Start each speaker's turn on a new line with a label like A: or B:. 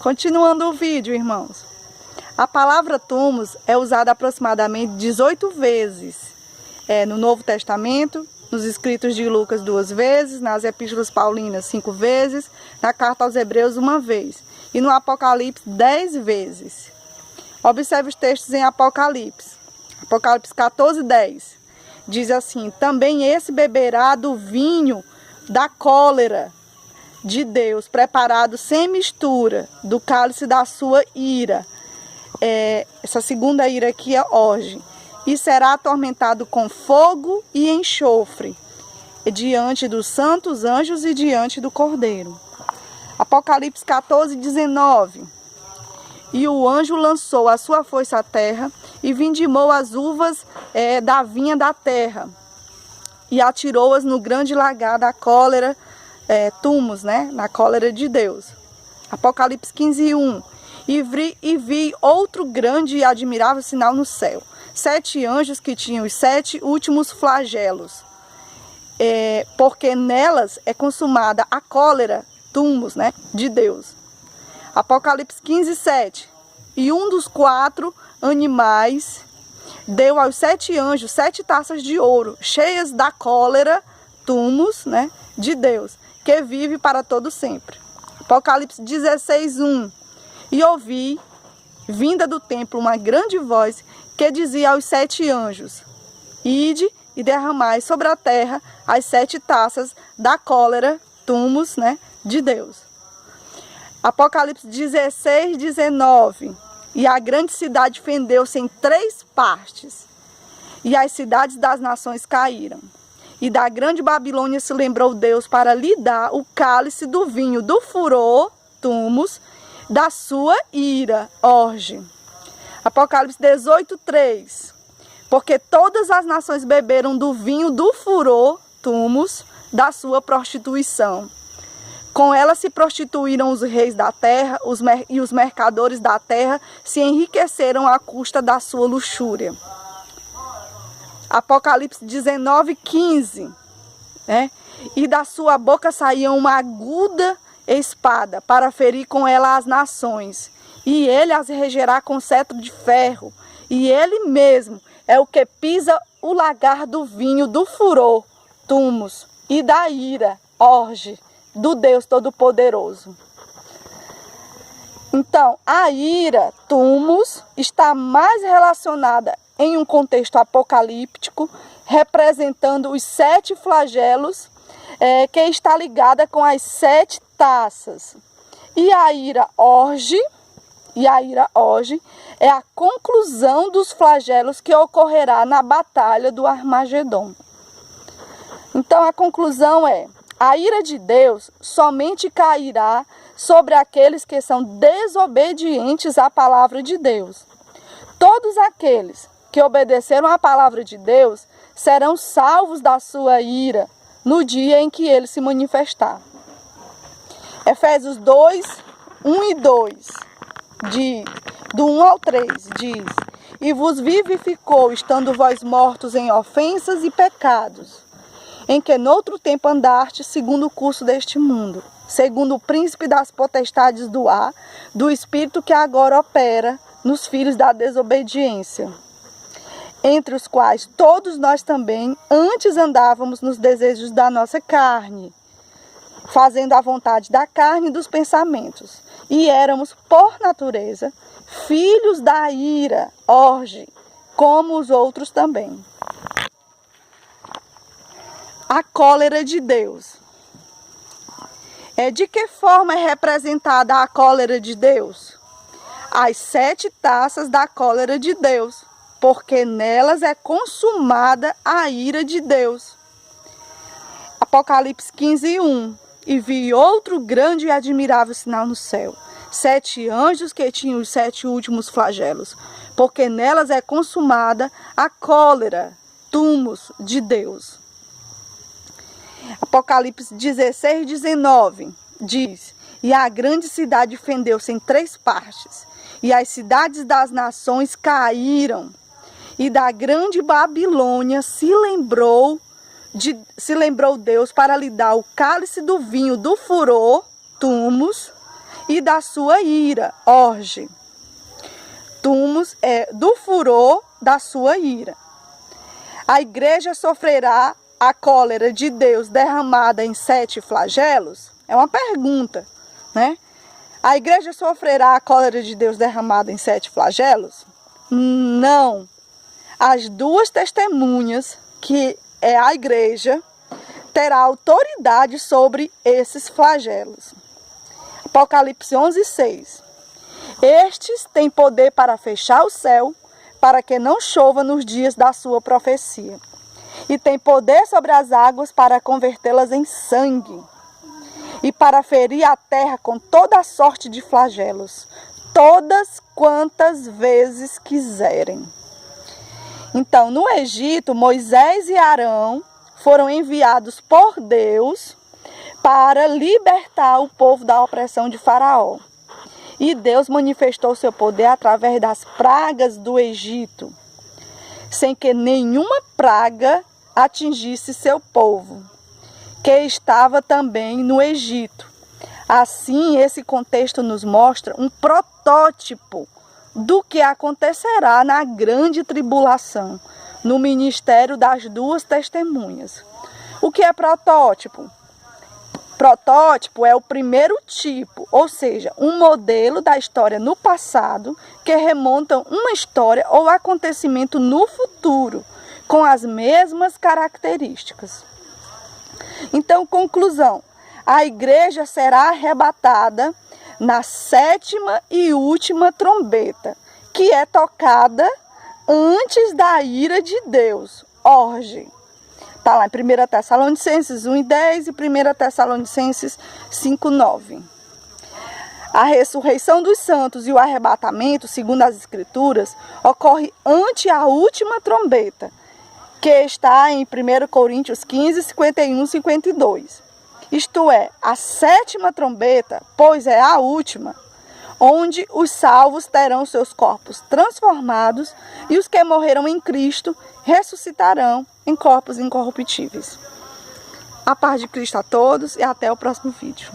A: Continuando o vídeo, irmãos. A palavra tumos é usada aproximadamente 18 vezes no Novo Testamento, nos escritos de Lucas 2 vezes, nas epístolas paulinas 5 vezes, na carta aos Hebreus 1 vez e no Apocalipse 10 vezes. Observe os textos em Apocalipse. Apocalipse 14:10 diz assim: também esse beberá do vinho da cólera de Deus, preparado sem mistura, do cálice da sua ira. Essa segunda ira aqui é orge. E será atormentado com fogo e enxofre, diante dos santos anjos e diante do Cordeiro. Apocalipse 14:19. E o anjo lançou a sua foice à terra e vindimou as uvas da vinha da terra e atirou-as no grande lagar da cólera, tumos, na cólera de Deus. Apocalipse 15:1. E vi outro grande e admirável sinal no céu. 7 anjos que tinham os 7 últimos flagelos, porque nelas é consumada a cólera, tumos, de Deus. Apocalipse 15:7. E um dos 4 animais deu aos 7 anjos 7 taças de ouro, cheias da cólera, tumos, de Deus, que vive para todo sempre. Apocalipse 16:1. E ouvi, vinda do templo, uma grande voz que dizia aos 7 anjos: ide e derramai sobre a terra as 7 taças da cólera, tumos, de Deus. Apocalipse 16:19. E a grande cidade fendeu-se em 3 partes, e as cidades das nações caíram. E da grande Babilônia se lembrou Deus para lhe dar o cálice do vinho do furor, tumos, da sua ira, orge. Apocalipse 18:3. Porque todas as nações beberam do vinho do furor, tumos, da sua prostituição. Com ela se prostituíram os reis da terra, e os mercadores da terra se enriqueceram à custa da sua luxúria. Apocalipse 19:15. E da sua boca saía uma aguda espada para ferir com ela as nações. E ele as regerá com cetro de ferro. E ele mesmo é o que pisa o lagar do vinho do furor, tumos, e da ira, orge, do Deus Todo-Poderoso. Então, a ira, tumos, está mais relacionada em um contexto apocalíptico, representando os 7 flagelos, que está ligada com as 7 taças. E a ira orge é a conclusão dos flagelos que ocorrerá na batalha do Armagedon. Então a conclusão é: a ira de Deus somente cairá sobre aqueles que são desobedientes à palavra de Deus. Todos aqueles que obedeceram à palavra de Deus serão salvos da sua ira no dia em que ele se manifestar. Efésios 2, 1 e 2, do 1 ao 3, diz: e vos vivificou, estando vós mortos em ofensas e pecados, em que noutro tempo andaste segundo o curso deste mundo, segundo o príncipe das potestades do ar, do espírito que agora opera nos filhos da desobediência, entre os quais todos nós também antes andávamos nos desejos da nossa carne, fazendo a vontade da carne e dos pensamentos, e éramos, por natureza, filhos da ira, orge, como os outros também. A cólera de Deus. De que forma é representada a cólera de Deus? As 7 taças da cólera de Deus, porque nelas é consumada a ira de Deus. Apocalipse 15:1. E vi outro grande e admirável sinal no céu: 7 anjos que tinham os 7 últimos flagelos, porque nelas é consumada a cólera, tumos, de Deus. Apocalipse 16:19 diz: e a grande cidade fendeu-se em 3 partes, e as cidades das nações caíram, e da grande Babilônia se lembrou Deus para lhe dar o cálice do vinho do furor, tumos, e da sua ira, orge. Tumos é do furor da sua ira. A igreja sofrerá a cólera de Deus derramada em 7 flagelos? É uma pergunta, né? A igreja sofrerá a cólera de Deus derramada em 7 flagelos? Não. As 2 testemunhas, que é a igreja, terá autoridade sobre esses flagelos. Apocalipse 11:6. Estes têm poder para fechar o céu, para que não chova nos dias da sua profecia. E tem poder sobre as águas para convertê-las em sangue. E para ferir a terra com toda a sorte de flagelos, todas quantas vezes quiserem. Então, no Egito, Moisés e Arão foram enviados por Deus para libertar o povo da opressão de Faraó. E Deus manifestou seu poder através das pragas do Egito, sem que nenhuma praga atingisse seu povo, que estava também no Egito. Assim, esse contexto nos mostra um protótipo do que acontecerá na grande tribulação, no ministério das 2 testemunhas. O que é protótipo? Protótipo é o primeiro tipo, ou seja, um modelo da história no passado que remonta uma história ou acontecimento no futuro, com as mesmas características. Então, conclusão: a igreja será arrebatada na 7ª e última trombeta, que é tocada antes da ira de Deus, orge. Está lá em 1 Tessalonicenses 1:10 e 1 Tessalonicenses 5:9. A ressurreição dos santos e o arrebatamento, segundo as Escrituras, ocorre ante a última trombeta, que está em 1 Coríntios 15, 51 e 52. Isto é, a 7ª trombeta, pois é a última, onde os salvos terão seus corpos transformados e os que morreram em Cristo ressuscitarão em corpos incorruptíveis. A paz de Cristo a todos e até o próximo vídeo.